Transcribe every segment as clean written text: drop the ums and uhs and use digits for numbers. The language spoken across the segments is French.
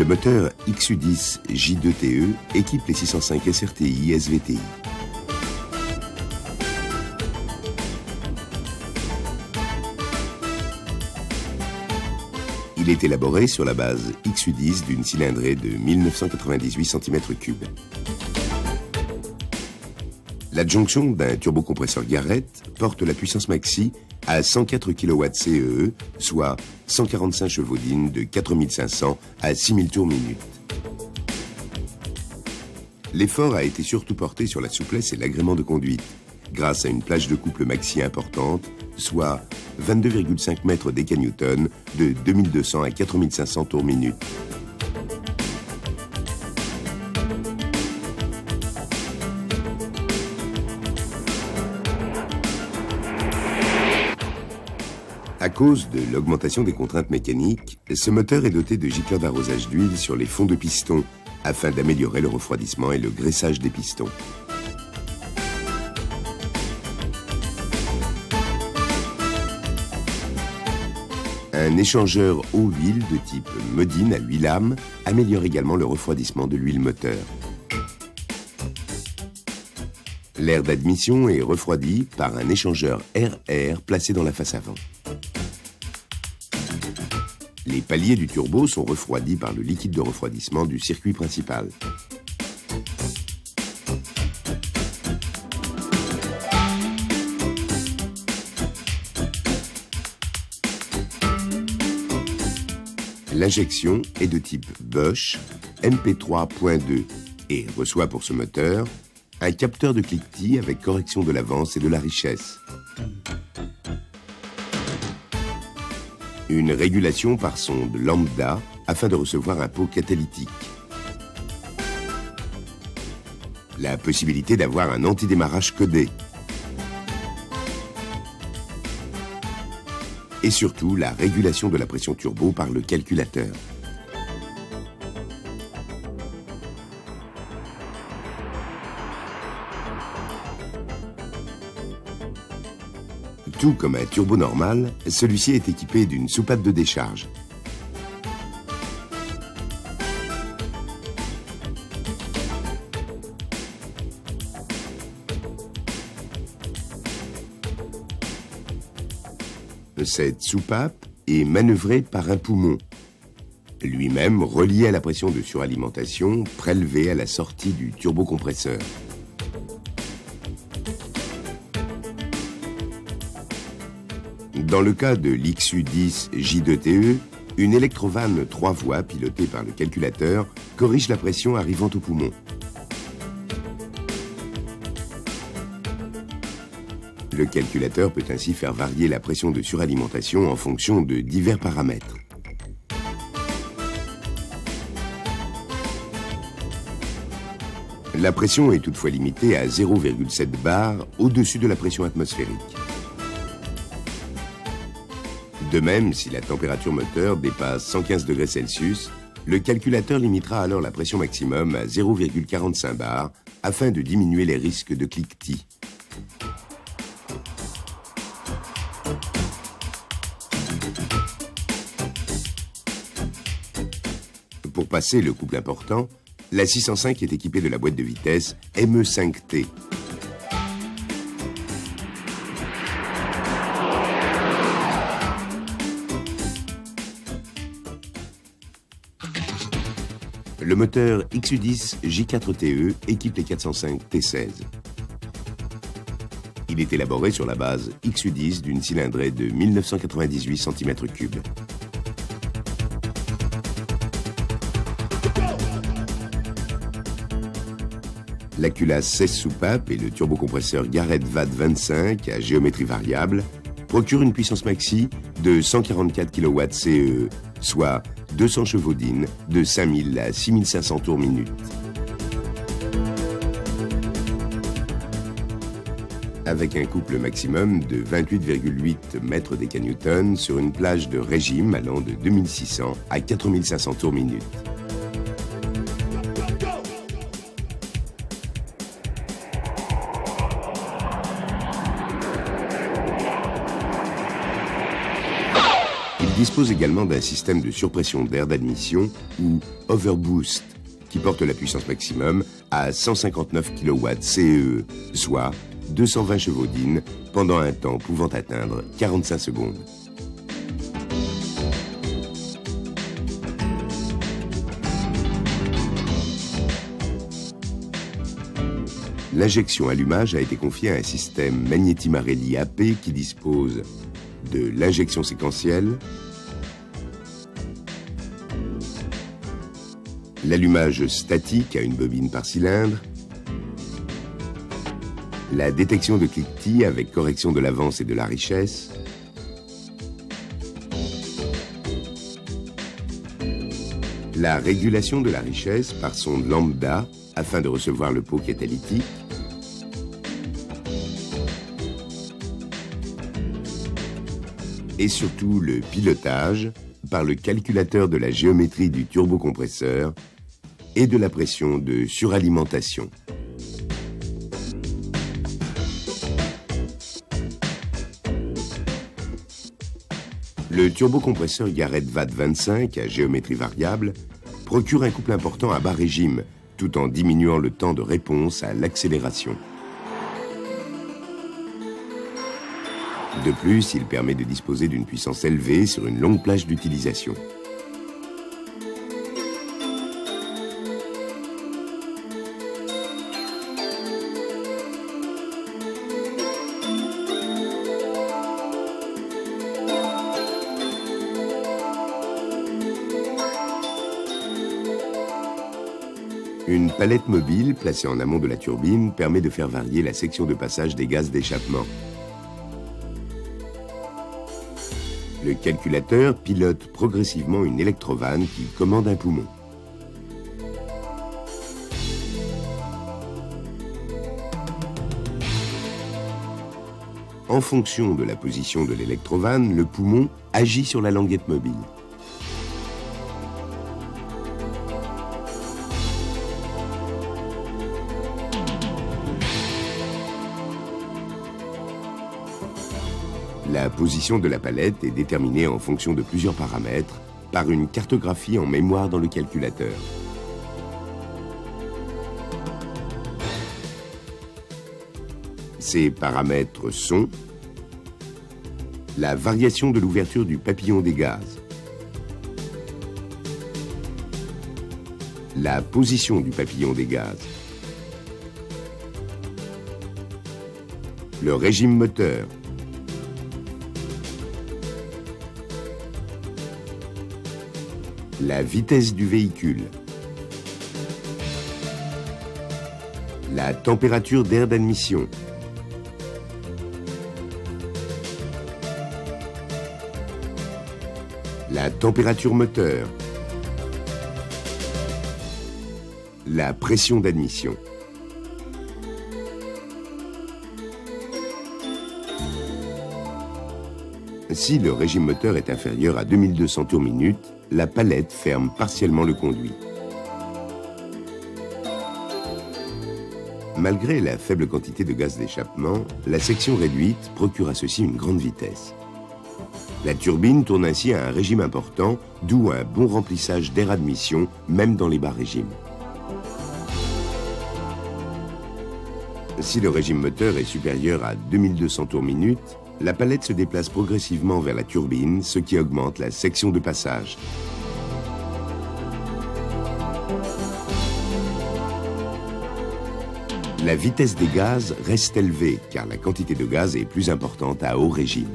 Le moteur XU10 J2TE équipe les 605 SRTI SVTI. Il est élaboré sur la base XU10 d'une cylindrée de 1998 cm3. L'adjonction d'un turbocompresseur Garrett porte la puissance maxi à 104 kW CEE, soit 145 chevaux-dynamique de 4500 à 6000 tours minute. L'effort a été surtout porté sur la souplesse et l'agrément de conduite, grâce à une plage de couple maxi importante, soit 22,5 mètres décanewtons de 2200 à 4500 tours minute. À cause de l'augmentation des contraintes mécaniques, ce moteur est doté de gicleurs d'arrosage d'huile sur les fonds de piston, afin d'améliorer le refroidissement et le graissage des pistons. Un échangeur eau-huile de type Modine à 8 lames améliore également le refroidissement de l'huile moteur. L'air d'admission est refroidi par un échangeur air-air placé dans la face avant. Les paliers du turbo sont refroidis par le liquide de refroidissement du circuit principal. L'injection est de type Bosch MP3.2 et reçoit pour ce moteur un capteur de cliquetis avec correction de l'avance et de la richesse. Une régulation par sonde lambda afin de recevoir un pot catalytique. La possibilité d'avoir un antidémarrage codé. Et surtout la régulation de la pression turbo par le calculateur. Tout comme un turbo normal, celui-ci est équipé d'une soupape de décharge. Cette soupape est manœuvrée par un poumon, lui-même relié à la pression de suralimentation prélevée à la sortie du turbocompresseur. Dans le cas de l'XU10 J2TE, une électrovanne 3 voies pilotée par le calculateur corrige la pression arrivant au poumon. Le calculateur peut ainsi faire varier la pression de suralimentation en fonction de divers paramètres. La pression est toutefois limitée à 0,7 bar au-dessus de la pression atmosphérique. De même, si la température moteur dépasse 115 degrés Celsius, le calculateur limitera alors la pression maximum à 0,45 bar afin de diminuer les risques de cliquetis. Pour passer le couple important, la 605 est équipée de la boîte de vitesse ME5T. Le moteur XU10 J4TE équipe les 405 T16. Il est élaboré sur la base XU10 d'une cylindrée de 1998 cm3. La culasse 16 soupapes et le turbocompresseur Garrett VAD 25 à géométrie variable procurent une puissance maxi de 144 kW CEE, soit 200 chevaux-dynamique de 5000 à 6500 tours minute. Avec un couple maximum de 28,8 mètres décanewtons sur une plage de régime allant de 2600 à 4500 tours minute. dispose également d'un système de surpression d'air d'admission ou overboost qui porte la puissance maximum à 159 kW CEE, soit 220 chevaux d'In pendant un temps pouvant atteindre 45 secondes. L'injection allumage a été confiée à un système Magneti Marelli AP qui dispose de l'injection séquentielle, l'allumage statique à une bobine par cylindre, la détection de cliquetis avec correction de l'avance et de la richesse, la régulation de la richesse par sonde lambda afin de recevoir le pot catalytique, et surtout le pilotage par le calculateur de la géométrie du turbocompresseur et de la pression de suralimentation. Le turbocompresseur Garrett VAT25 à géométrie variable procure un couple important à bas régime, tout en diminuant le temps de réponse à l'accélération. De plus, il permet de disposer d'une puissance élevée sur une longue plage d'utilisation. Une palette mobile placée en amont de la turbine permet de faire varier la section de passage des gaz d'échappement. Le calculateur pilote progressivement une électrovanne qui commande un poumon. En fonction de la position de l'électrovanne, le poumon agit sur la languette mobile. La position de la palette est déterminée en fonction de plusieurs paramètres par une cartographie en mémoire dans le calculateur. Ces paramètres sont la variation de l'ouverture du papillon des gaz, la position du papillon des gaz, le régime moteur, la vitesse du véhicule, la température d'air d'admission, la température moteur, la pression d'admission. Si le régime moteur est inférieur à 2200 tours minute, la palette ferme partiellement le conduit. Malgré la faible quantité de gaz d'échappement, la section réduite procure à ceci une grande vitesse. La turbine tourne ainsi à un régime important, d'où un bon remplissage d'air admission, même dans les bas régimes. Si le régime moteur est supérieur à 2200 tours minute, la palette se déplace progressivement vers la turbine, ce qui augmente la section de passage. La vitesse des gaz reste élevée, car la quantité de gaz est plus importante à haut régime.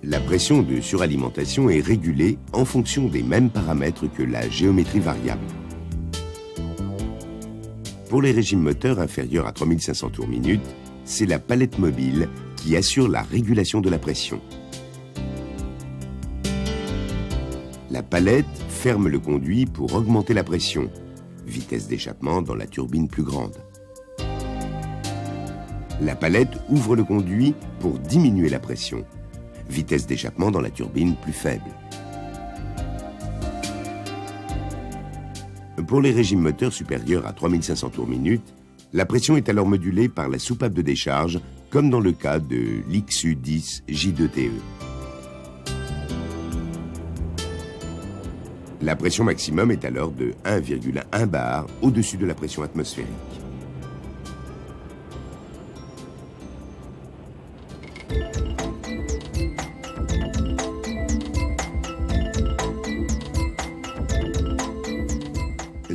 La pression de suralimentation est régulée en fonction des mêmes paramètres que la géométrie variable. Pour les régimes moteurs inférieurs à 3500 tours minute, c'est la palette mobile qui assure la régulation de la pression. La palette ferme le conduit pour augmenter la pression, vitesse d'échappement dans la turbine plus grande. La palette ouvre le conduit pour diminuer la pression. Vitesse d'échappement dans la turbine plus faible. Pour les régimes moteurs supérieurs à 3500 tours minute, la pression est alors modulée par la soupape de décharge, comme dans le cas de l'XU10 J2TE. La pression maximum est alors de 1,1 bar au-dessus de la pression atmosphérique.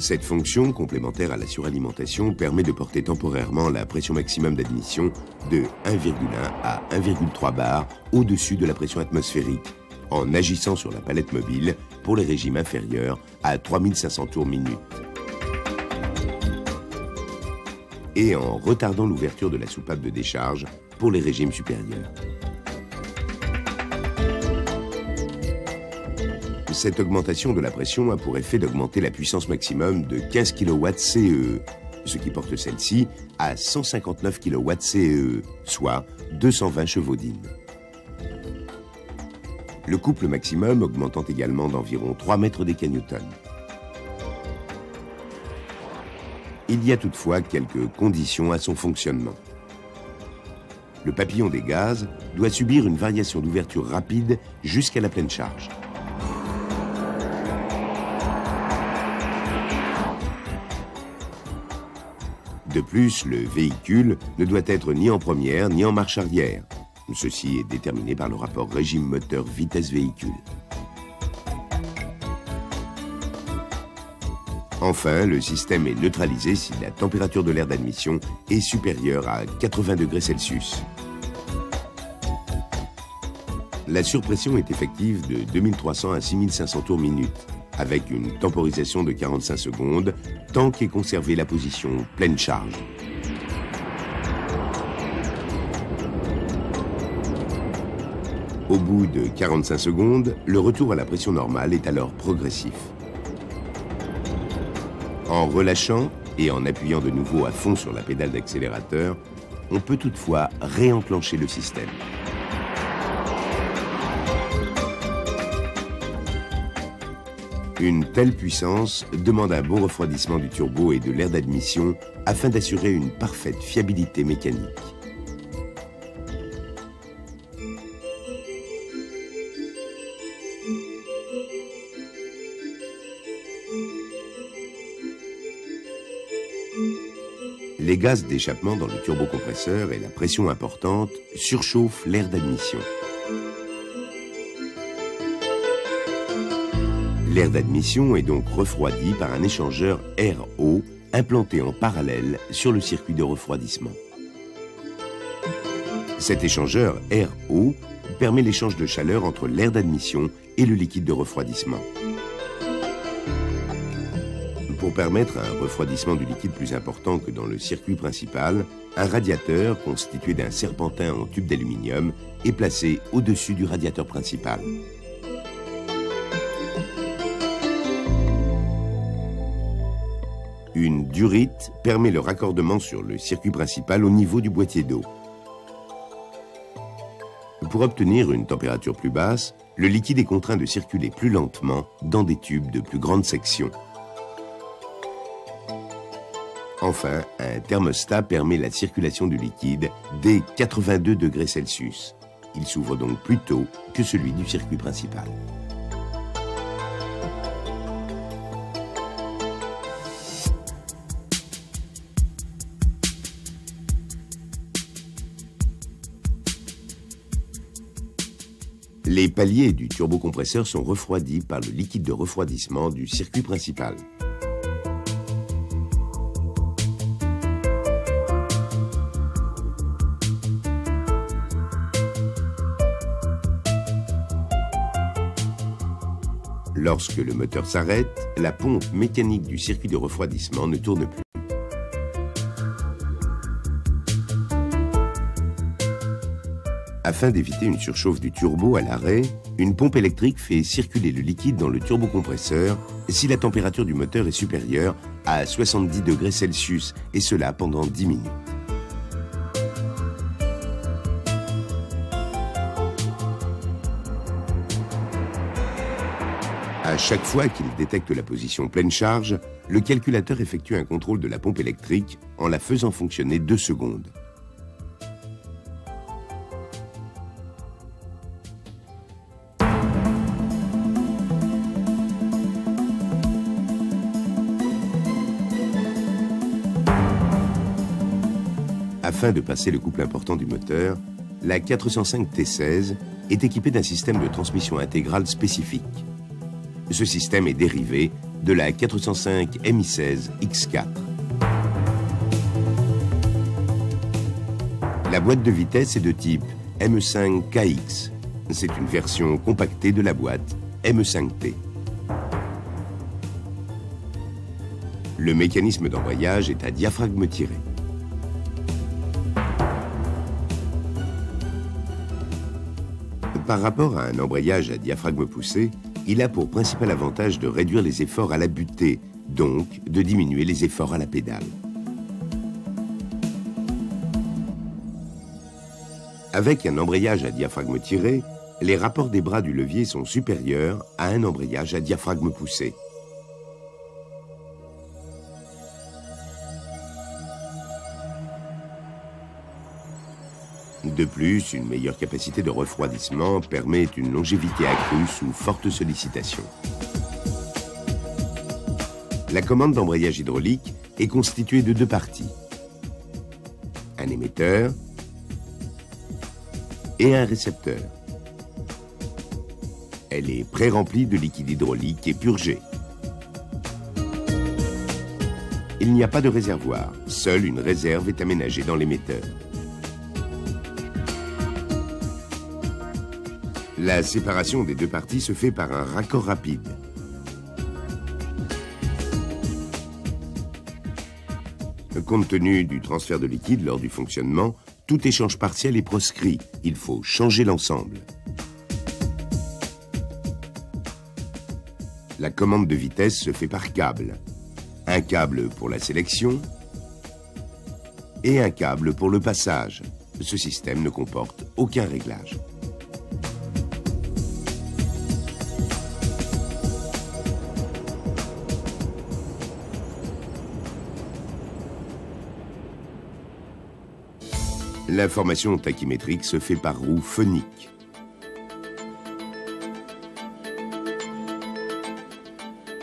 Cette fonction, complémentaire à la suralimentation, permet de porter temporairement la pression maximum d'admission de 1,1 à 1,3 bar au-dessus de la pression atmosphérique, en agissant sur la palette mobile pour les régimes inférieurs à 3500 tours minute. Et en retardant l'ouverture de la soupape de décharge pour les régimes supérieurs. Cette augmentation de la pression a pour effet d'augmenter la puissance maximum de 15 kW CEE, ce qui porte celle-ci à 159 kW CEE, soit 220 chevaux d'In. Le couple maximum augmentant également d'environ 3 mètres des kilonewtons. Il y a toutefois quelques conditions à son fonctionnement. Le papillon des gaz doit subir une variation d'ouverture rapide jusqu'à la pleine charge. De plus, le véhicule ne doit être ni en première ni en marche arrière. Ceci est déterminé par le rapport régime moteur vitesse véhicule. Enfin, le système est neutralisé si la température de l'air d'admission est supérieure à 80 degrés Celsius. La surpression est effective de 2300 à 6500 tours minute, avec une temporisation de 45 secondes, tant qu'est conservée la position pleine charge. Au bout de 45 secondes, le retour à la pression normale est alors progressif. En relâchant et en appuyant de nouveau à fond sur la pédale d'accélérateur, on peut toutefois réenclencher le système. Une telle puissance demande un bon refroidissement du turbo et de l'air d'admission afin d'assurer une parfaite fiabilité mécanique. Les gaz d'échappement dans le turbocompresseur et la pression importante surchauffent l'air d'admission. L'air d'admission est donc refroidi par un échangeur air-eau implanté en parallèle sur le circuit de refroidissement. Cet échangeur air-eau permet l'échange de chaleur entre l'air d'admission et le liquide de refroidissement. Pour permettre un refroidissement du liquide plus important que dans le circuit principal, un radiateur constitué d'un serpentin en tube d'aluminium est placé au-dessus du radiateur principal. Une durite permet le raccordement sur le circuit principal au niveau du boîtier d'eau. Pour obtenir une température plus basse, le liquide est contraint de circuler plus lentement dans des tubes de plus grande section. Enfin, un thermostat permet la circulation du liquide dès 82 degrés Celsius. Il s'ouvre donc plus tôt que celui du circuit principal. Les paliers du turbocompresseur sont refroidis par le liquide de refroidissement du circuit principal. Lorsque le moteur s'arrête, la pompe mécanique du circuit de refroidissement ne tourne plus. Afin d'éviter une surchauffe du turbo à l'arrêt, une pompe électrique fait circuler le liquide dans le turbocompresseur si la température du moteur est supérieure à 70 degrés Celsius, et cela pendant 10 minutes. À chaque fois qu'il détecte la position pleine charge, le calculateur effectue un contrôle de la pompe électrique en la faisant fonctionner 2 secondes. Afin de passer le couple important du moteur, la 405 T16 est équipée d'un système de transmission intégrale spécifique. Ce système est dérivé de la 405 MI16 X4. La boîte de vitesse est de type ME5KX. C'est une version compactée de la boîte ME5T. Le mécanisme d'embrayage est à diaphragme tiré. Par rapport à un embrayage à diaphragme poussé, il a pour principal avantage de réduire les efforts à la butée, donc de diminuer les efforts à la pédale. Avec un embrayage à diaphragme tiré, les rapports des bras du levier sont supérieurs à un embrayage à diaphragme poussé. De plus, une meilleure capacité de refroidissement permet une longévité accrue sous forte sollicitation. La commande d'embrayage hydraulique est constituée de 2 parties. Un émetteur et un récepteur. Elle est pré-remplie de liquide hydraulique et purgée. Il n'y a pas de réservoir, seule une réserve est aménagée dans l'émetteur. La séparation des 2 parties se fait par un raccord rapide. Compte tenu du transfert de liquide lors du fonctionnement, tout échange partiel est proscrit. Il faut changer l'ensemble. La commande de vitesse se fait par câble. Un câble pour la sélection et un câble pour le passage. Ce système ne comporte aucun réglage. L'information tachymétrique se fait par roue phonique.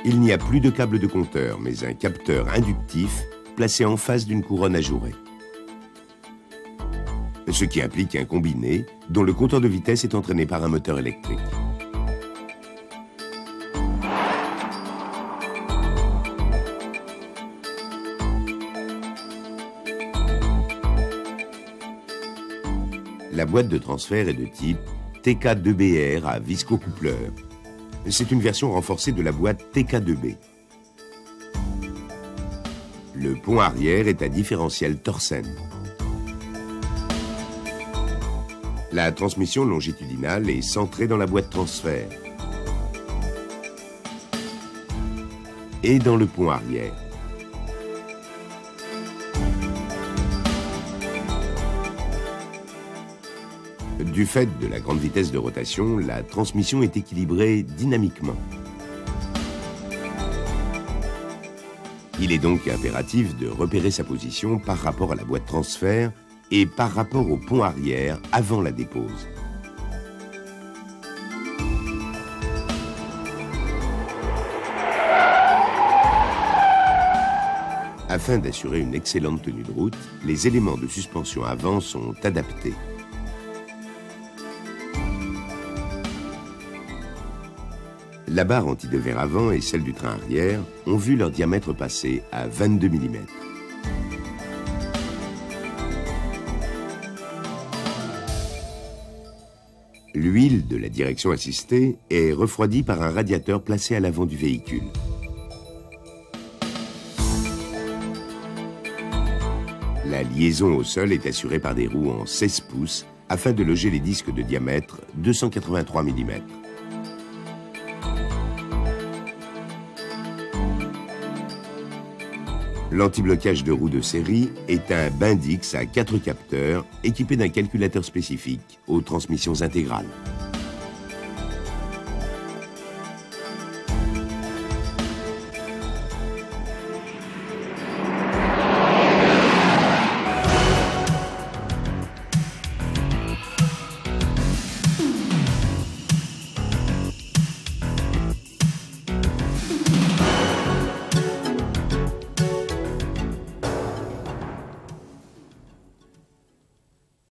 Il n'y a plus de câble de compteur, mais un capteur inductif placé en face d'une couronne ajourée. Ce qui implique un combiné dont le compteur de vitesse est entraîné par un moteur électrique. La boîte de transfert est de type TK2BR à viscocoupleur. C'est une version renforcée de la boîte TK2B. Le pont arrière est à différentiel Torsen. La transmission longitudinale est centrée dans la boîte transfert et dans le pont arrière. Du fait de la grande vitesse de rotation, la transmission est équilibrée dynamiquement. Il est donc impératif de repérer sa position par rapport à la boîte transfert et par rapport au pont arrière avant la dépose. Afin d'assurer une excellente tenue de route, les éléments de suspension avant sont adaptés. La barre anti-devers avant et celle du train arrière ont vu leur diamètre passer à 22 mm. L'huile de la direction assistée est refroidie par un radiateur placé à l'avant du véhicule. La liaison au sol est assurée par des roues en 16 pouces afin de loger les disques de diamètre 283 mm. L'antiblocage de roues de série est un Bendix à 4 capteurs équipé d'un calculateur spécifique aux transmissions intégrales.